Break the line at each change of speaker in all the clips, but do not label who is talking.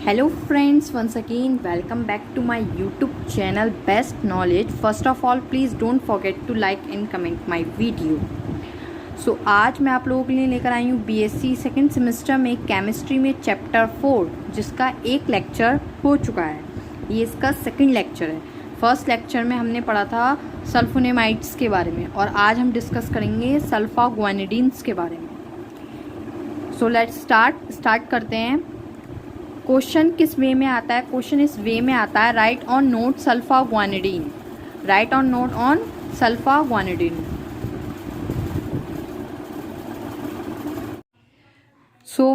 Hello friends, once again welcome back to my YouTube channel Best Knowledge. First of all, please don't forget to like and comment my video. आज मैं आप लोगों के लिए लेकर आई हूँ BSc सेकेंड सेमेस्टर में केमिस्ट्री में चैप्टर 4 जिसका एक लेक्चर हो चुका है। ये इसका सेकंड लेक्चर है। फर्स्ट लेक्चर में हमने पढ़ा था सल्फोनेमाइड्स के बारे में और आज हम डिस्कस करेंगे सल्फा ग्वानिडीन्स के बारे में। लेट्स स्टार्ट करते हैं। क्वेश्चन किस वे में आता है? क्वेश्चन इस वे में आता है, write on note sulphaguanidine. Write on note on sulphaguanidine.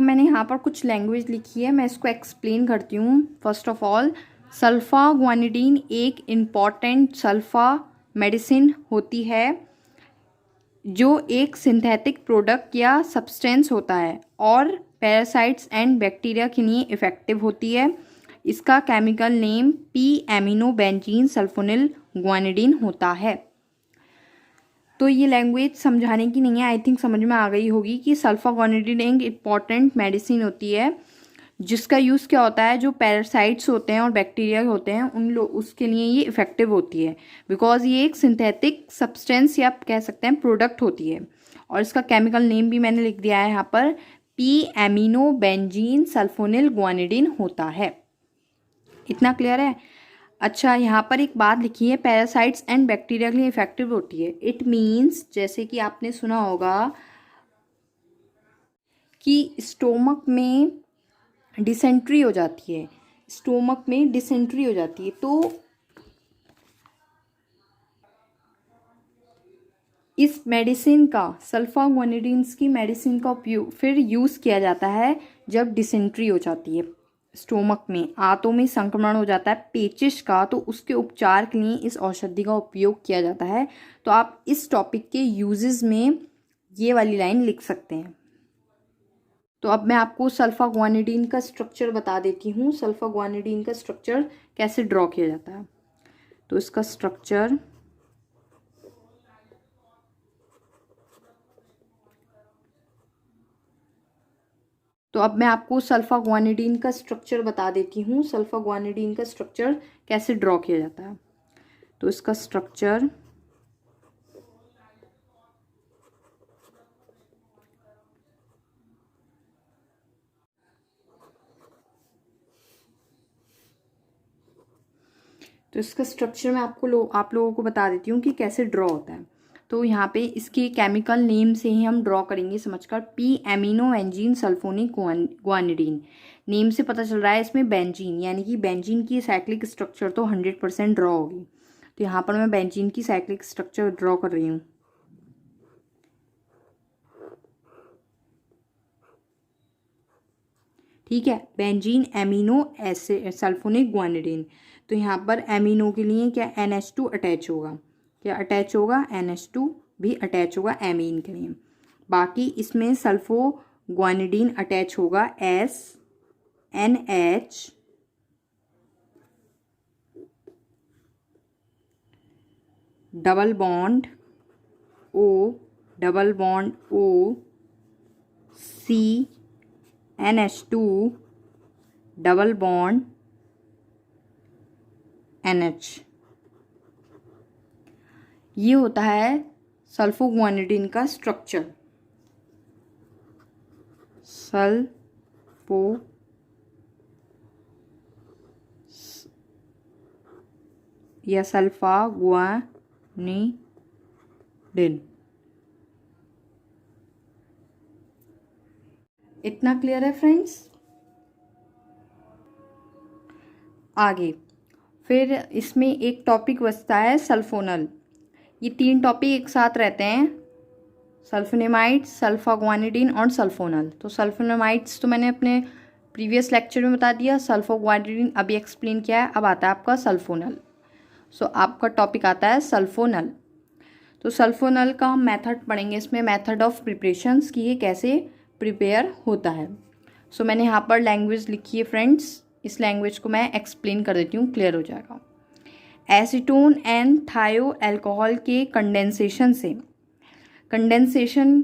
मैंने यहाँ पर कुछ लैंग्वेज लिखी है, मैं इसको एक्सप्लेन करती हूँ। फर्स्ट ऑफ ऑल, सल्फा ग्वानिडीन एक इम्पॉर्टेंट सल्फा मेडिसिन होती है जो एक सिंथेटिक प्रोडक्ट या सब्सटेंस होता है और पैरासाइट्स एंड बैक्टीरिया के लिए इफ़ेक्टिव होती है। इसका केमिकल नेम p-एमिनोबेंजीन सल्फोनिल ग्वानिडीन होता है। तो ये लैंग्वेज समझाने की नहीं है, आई थिंक समझ में आ गई होगी कि सल्फा ग्वानिडीन एक इम्पॉर्टेंट मेडिसिन होती है जिसका यूज़ क्या होता है, जो पैरासाइट्स होते हैं और बैक्टीरिया होते हैं उसके लिए ये इफ़ेक्टिव होती है बिकॉज ये एक सिंथेटिक सब्सटेंस या आप कह सकते हैं प्रोडक्ट होती है। और इसका केमिकल नेम भी मैंने लिख दिया है यहाँ पर, p-एमिनोबेंजीन सल्फोनिल ग्वानिडीन होता है। इतना क्लियर है? अच्छा, यहाँ पर एक बात लिखी है, पैरासाइट्स एंड बैक्टीरिया के लिए इफेक्टिव होती है। इट मीन्स, जैसे कि आपने सुना होगा कि स्टोमक में डिसेंट्री हो जाती है, स्टोमक में डिसेंट्री हो जाती है, तो इस मेडिसिन का, सल्फा ग्वानिडीन्स की मेडिसिन का उपयोग फिर यूज़ किया जाता है जब डिसेंट्री हो जाती है, स्टोमक में आंतों में संक्रमण हो जाता है पेचिश का, तो उसके उपचार के लिए इस औषधि का उपयोग किया जाता है। तो आप इस टॉपिक के यूजेस में ये वाली लाइन लिख सकते हैं। तो अब मैं आपको सल्फा ग्वानिडीन का स्ट्रक्चर बता देती हूँ, सल्फा ग्वानिडीन का स्ट्रक्चर कैसे ड्रॉ किया जाता है। तो इसका स्ट्रक्चर अब मैं आपको सल्फा ग्वानिडीन का स्ट्रक्चर बता देती हूँ, सल्फा ग्वानिडीन का स्ट्रक्चर कैसे ड्रॉ किया जाता है। तो इसका स्ट्रक्चर मैं आप लोगों को बता देती हूँ कि कैसे ड्रॉ होता है। तो यहाँ पे इसके केमिकल नेम से ही हम ड्रॉ करेंगे समझकर, p-एमिनोबेंजीन सल्फोनिक ग्वानिडीन। नेम से पता चल रहा है इसमें बेंजीन, यानी कि बेंजीन की साइक्लिक स्ट्रक्चर तो 100% ड्रॉ होगी। तो यहाँ पर मैं बेंजीन की साइक्लिक स्ट्रक्चर ड्रॉ कर रही हूँ। ठीक है, बेंजीन एमिनो एसिड सल्फोनिक ग्वानिडीन। तो यहाँ पर एमिनो के लिए क्या NH2 अटैच होगा, क्या अटैच होगा, NH2 भी अटैच होगा एमीन के लिए। बाकी इसमें सल्फो ग्वानिडीन अटैच होगा SNH double bond O double bond O CNH2 double bond NH। ये होता है सल्फो ग्वानिडीन का स्ट्रक्चर। सल्फो या सल्फा ग्वानिडीन। इतना क्लियर है फ्रेंड्स? आगे फिर इसमें एक टॉपिक बचता है सल्फोनल। ये 3 टॉपिक एक साथ रहते हैं, सल्फोनेमाइड्स, सल्फा ग्वानिडीन और सल्फोनल। तो सल्फोनेमाइड्स तो मैंने अपने प्रीवियस लेक्चर में बता दिया, सल्फा ग्वानिडीन अभी एक्सप्लेन किया है। अब आता है आपका सल्फोनल। आपका टॉपिक आता है सल्फोनल। तो सल्फोनल का हम मेथड पढ़ेंगे, इसमें मेथड ऑफ प्रिपरेशंस की ये कैसे प्रिपेयर होता है। मैंने यहाँ पर लैंग्वेज लिखी है फ्रेंड्स, इस लैंग्वेज को मैं एक्सप्लेन कर देती हूँ, क्लियर हो जाएगा। एसीटोन एंड थायो अल्कोहल के कंडेंसेशन से, कंडेंसेशन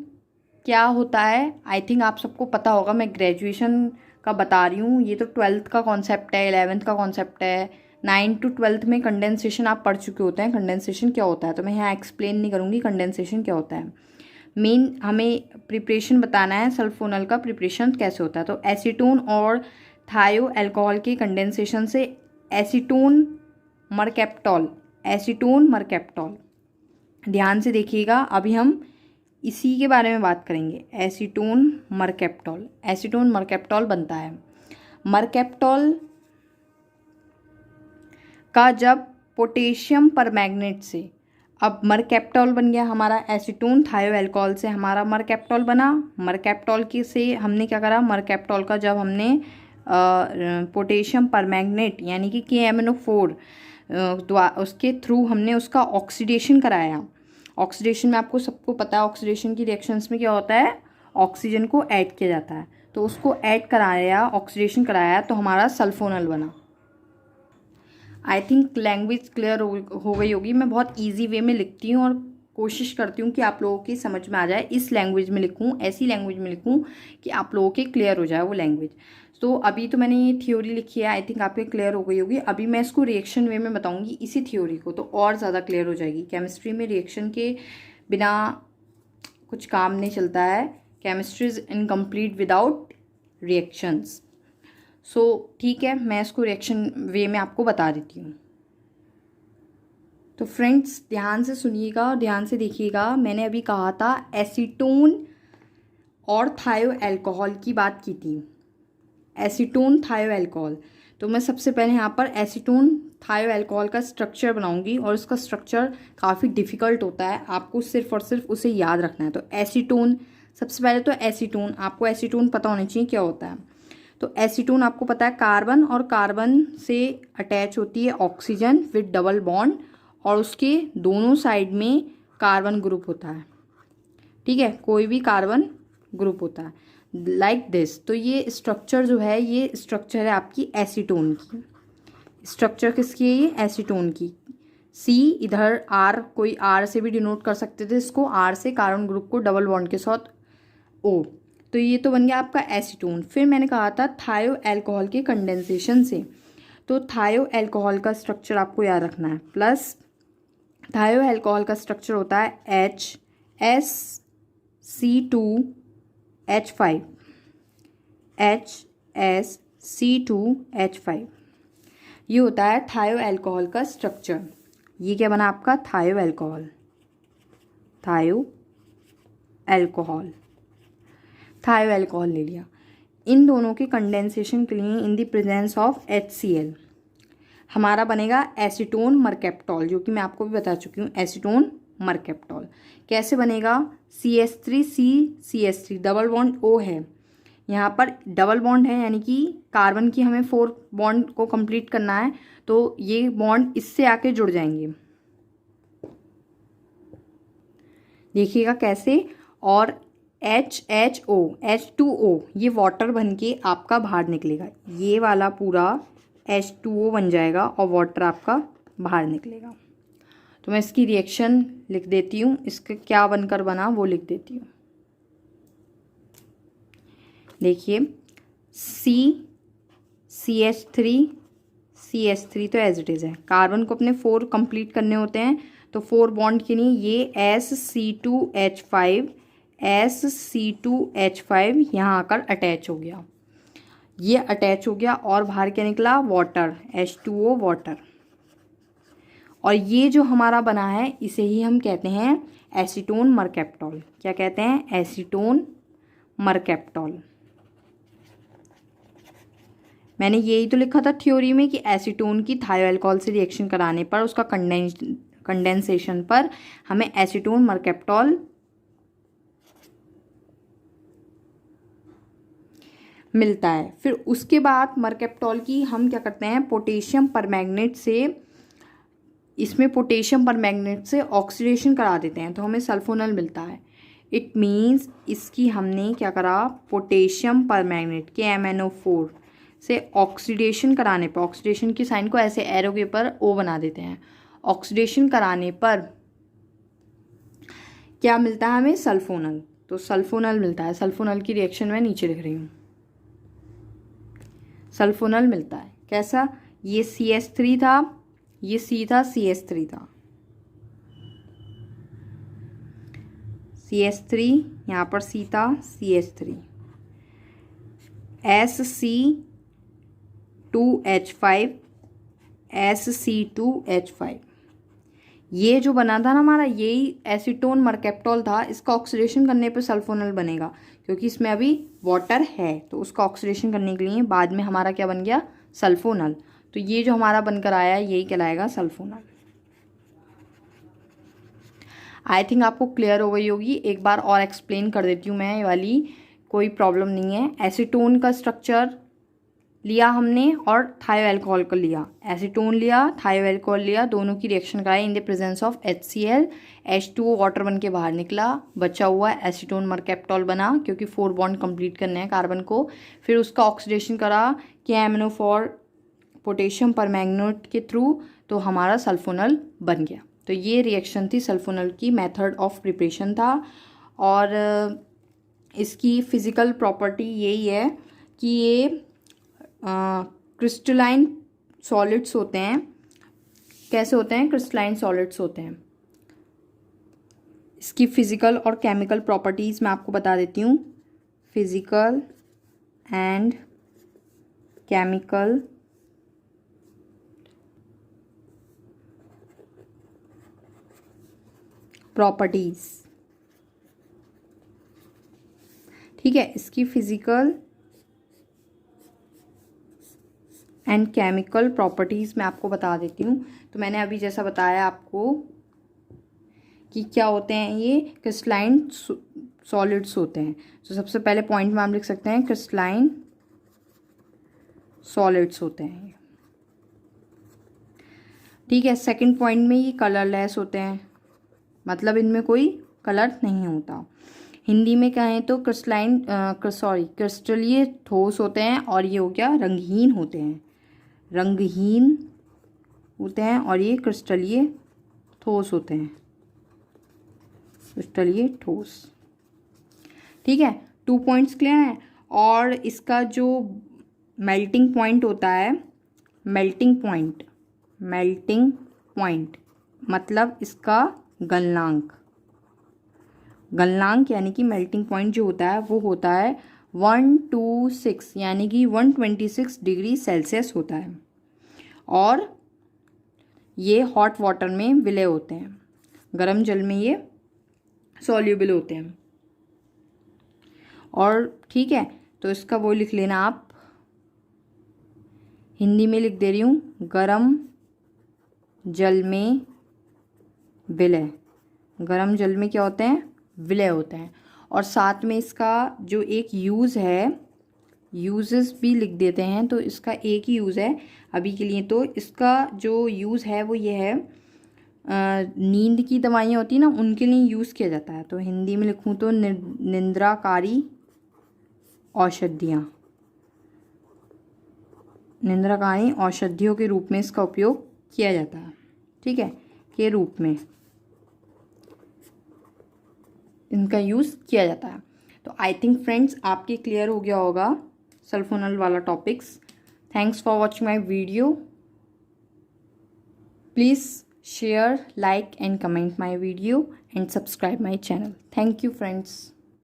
क्या होता है आई थिंक आप सबको पता होगा, मैं ग्रेजुएशन का बता रही हूँ। ये तो 12th का कॉन्सेप्ट है, 11th का कॉन्सेप्ट है। 9 to 12th में कंडेंसेशन आप पढ़ चुके होते हैं, कंडेंसेशन क्या होता है, तो मैं यहाँ एक्सप्लेन नहीं करूँगी कंडेंसेशन क्या होता है। मेन हमें प्रिपरेशन बताना है, सल्फोनल का प्रिपरेशन कैसे होता है। तो एसीटोन और थायो अल्कोहल के कंडेंसेशन से एसीटोन मरकैप्टॉल, एसीटोन मरकैप्टॉल, ध्यान से देखिएगा। अभी हम इसी के बारे में बात करेंगे। एसीटोन मरकैप्टॉल, एसीटोन मरकैप्टॉल बनता है। मरकैप्टॉल का जब पोटेशियम परमैंगनेट से, अब मरकैप्टॉल बन गया हमारा एसीटोन थायो अल्कोहल से हमारा मरकैप्टॉल बना। मरकैप्टॉल के से हमने क्या करा, मरकैप्टॉल का जब हमने पोटेशियम परमैंगनेट यानी कि KMnO4 उसके थ्रू हमने उसका ऑक्सीडेशन कराया। ऑक्सीडेशन में आपको सबको पता है, ऑक्सीडेशन की रिएक्शंस में क्या होता है, ऑक्सीजन को ऐड किया जाता है। तो उसको ऐड कराया, ऑक्सीडेशन कराया, तो हमारा सल्फोनल बना। आई थिंक लैंग्वेज क्लियर हो गई होगी। मैं बहुत ईजी वे में लिखती हूँ और कोशिश करती हूँ कि आप लोगों की समझ में आ जाए। इस लैंग्वेज में लिखूँ, ऐसी लैंग्वेज में लिखूँ कि आप लोगों के क्लियर हो जाए वो लैंग्वेज। तो अभी तो मैंने ये थ्योरी लिखी है, आई थिंक आपके क्लियर हो गई होगी। अभी मैं इसको रिएक्शन वे में बताऊँगी इसी थ्योरी को, तो और ज़्यादा क्लियर हो जाएगी। केमिस्ट्री में रिएक्शन के बिना कुछ काम नहीं चलता है। Chemistry is incomplete without reactions. So ठीक है, मैं इसको रिएक्शन वे में आपको बता देती हूँ। तो फ्रेंड्स ध्यान से सुनिएगा और ध्यान से देखिएगा। मैंने अभी कहा था एसीटोन और थायो अल्कोहल की बात की थी, एसीटोन थायो अल्कोहल। तो मैं सबसे पहले यहाँ पर एसीटोन थायो अल्कोहल का स्ट्रक्चर बनाऊंगी और उसका स्ट्रक्चर काफ़ी डिफ़िकल्ट होता है, आपको सिर्फ और सिर्फ उसे याद रखना है। तो एसीटोन, सबसे पहले तो एसीटोन, आपको एसीटोन पता होना चाहिए क्या होता है। तो एसीटोन आपको पता है कार्बन और कार्बन से अटैच होती है ऑक्सीजन विद डबल बॉन्ड और उसके दोनों साइड में कार्बन ग्रुप होता है। ठीक है, कोई भी कार्बन ग्रुप होता है लाइक दिस। तो ये स्ट्रक्चर जो है, ये स्ट्रक्चर है आपकी एसीटोन की। स्ट्रक्चर किसकी है, ये एसीटोन की। सी इधर आर, कोई आर से भी डिनोट कर सकते थे इसको, आर से कार्बन ग्रुप को डबल बॉन्ड के साथ ओ। तो ये तो बन गया आपका एसीटोन। फिर मैंने कहा था थायो अल्कोहल के कंडेंसेशन से, तो थायो अल्कोहल का स्ट्रक्चर आपको याद रखना है। प्लस थायो अल्कोहल का स्ट्रक्चर होता है HSC2H5, HSC2H5, ये होता है थायो अल्कोहल का स्ट्रक्चर। ये क्या बना आपका, थायो अल्कोहल, थायो अल्कोहल, थायो अल्कोहल ले लिया। इन दोनों के कंडेंसेशन के लिए in the presence of HCl हमारा बनेगा एसीटोन मरकैप्टॉल, जो कि मैं आपको भी बता चुकी हूँ। एसीटोन मरकैप्टॉल कैसे बनेगा, CH3CCH3 डबल बॉन्ड O है, यहाँ पर डबल बॉन्ड है यानी कि कार्बन की हमें 4 बॉन्ड को कंप्लीट करना है, तो ये बॉन्ड इससे आके जुड़ जाएंगे। देखिएगा कैसे। और H2O ये वाटर बन के आपका बाहर निकलेगा, ये वाला पूरा H2O बन जाएगा और वाटर आपका बाहर निकलेगा। तो मैं इसकी रिएक्शन लिख देती हूँ, इसका क्या बनकर बना वो लिख देती हूँ। देखिए CH3 तो एज इट इज़ है, कार्बन को अपने 4 कंप्लीट करने होते हैं, तो 4 बॉन्ड के लिए ये SC2H5 यहाँ आकर अटैच हो गया, ये अटैच हो गया और बाहर क्या निकला, वाटर, H2O वाटर। और ये जो हमारा बना है इसे ही हम कहते हैं एसीटोन मरकैप्टॉल। क्या कहते हैं, एसीटोन मरकैप्टॉल। मैंने यही तो लिखा था थ्योरी में कि एसीटोन की थायो अल्कोहल से रिएक्शन कराने पर उसका कंडेंसेशन पर हमें एसीटोन मरकैप्टॉल मिलता है। फिर उसके बाद मरकैप्टॉल की हम क्या करते हैं, पोटेशियम परमैंगनेट से, इसमें पोटेशियम परमैंगनेट से ऑक्सीडेशन करा देते हैं, तो हमें सल्फोनल मिलता है। इट मीन्स इसकी हमने क्या करा, पोटेशियम परमैंगनेट KMnO4 से ऑक्सीडेशन कराने पर, ऑक्सीडेशन की साइन को ऐसे एरो के पर O बना देते हैं, ऑक्सीडेशन कराने पर क्या मिलता है हमें, सल्फोनल। तो सल्फोनल मिलता है। सल्फोनल की रिएक्शन मैं नीचे लिख रही हूँ। सल्फोनल मिलता है। कैसा? ये CH3 था, ये C था, CH3 था, CH3, यहाँ पर C था, CH3, SC2H5, SC2H5, ये जो बना था ना हमारा, यही एसीटोन मरकेप्टॉल था। इसका ऑक्सीडेशन करने पे सल्फोनल बनेगा, क्योंकि इसमें अभी वाटर है, तो उसका ऑक्सीडेशन करने के लिए बाद में हमारा क्या बन गया? सल्फोनल। तो ये जो हमारा बनकर आया यही कहलाएगा सल्फोनल। आई थिंक आपको क्लियर हो गई होगी। एक बार और एक्सप्लेन कर देती हूँ मैं ये वाली, कोई प्रॉब्लम नहीं है। एसीटोन का स्ट्रक्चर लिया हमने और थायो अल्कोहल को लिया, एसीटोन लिया, थायो अल्कोहल लिया, दोनों की रिएक्शन कराई in the presence of HCl, H2O water बन के बाहर निकला, बचा हुआ एसीटोन मरकेप्टॉल बना, क्योंकि 4 बॉन्ड कंप्लीट करने हैं कार्बन को। फिर उसका ऑक्सीडेशन करा KMnO4 पोटेशियम परमैंगनेट के थ्रू, तो हमारा सल्फोनल बन गया। तो ये रिएक्शन थी सल्फोनल की, मेथड ऑफ प्रिपरेशन था। और इसकी फिजिकल प्रॉपर्टी यही है कि ये क्रिस्टलाइन सॉलिड्स होते हैं। कैसे होते हैं? क्रिस्टलाइन सॉलिड्स होते हैं। इसकी फिजिकल और केमिकल प्रॉपर्टीज़ मैं आपको बता देती हूँ। फिजिकल एंड केमिकल प्रॉपर्टीज़, ठीक है। इसकी फिजिकल एंड केमिकल प्रॉपर्टीज़ मैं आपको बता देती हूँ। तो मैंने अभी जैसा बताया आपको कि क्या होते हैं, ये क्रिस्टलाइन सॉलिड्स होते हैं। तो सबसे पहले पॉइंट में हम लिख सकते हैं क्रिस्टलाइन सॉलिड्स होते हैं ये, ठीक है। सेकंड पॉइंट में ये कलरलेस होते हैं, मतलब इनमें कोई कलर नहीं होता। हिंदी में कहें तो क्रिस्टलीय ठोस होते हैं, और ये हो गया रंगहीन होते हैं, रंगहीन होते हैं, और ये क्रिस्टलीय ठोस होते हैं, क्रिस्टलीय ठोस, ठीक है। 2 पॉइंट्स क्लियर हैं। और इसका जो मेल्टिंग पॉइंट होता है, मेल्टिंग पॉइंट मतलब इसका गलनांक, यानी कि मेल्टिंग पॉइंट जो होता है वो होता है 126, यानी कि 126 डिग्री सेल्सियस होता है। और ये हॉट वाटर में विलय होते हैं, गर्म जल में ये सॉल्यूबल होते हैं। और ठीक है, तो इसका वो लिख लेना आप, हिंदी में लिख दे रही हूँ, गर्म जल में विलय, गर्म जल में क्या होते हैं? विलय होते हैं। और साथ में इसका जो एक यूज़ है, यूजेस भी लिख देते हैं। तो इसका एक ही यूज़ है अभी के लिए। तो इसका जो यूज़ है वो ये है, नींद की दवाइयाँ होती हैं ना, उनके लिए यूज़ किया जाता है। तो हिंदी में लिखूँ तो निंद्राकारी औषधियाँ, निंद्राकारी औषधियों के रूप में इसका उपयोग किया जाता है, ठीक है, के रूप में इनका यूज़ किया जाता है। तो आई थिंक फ्रेंड्स आपके क्लियर हो गया होगा सल्फोनल वाला topics. Thanks for watching my video. Please share, like and comment my video and subscribe my channel. Thank you friends.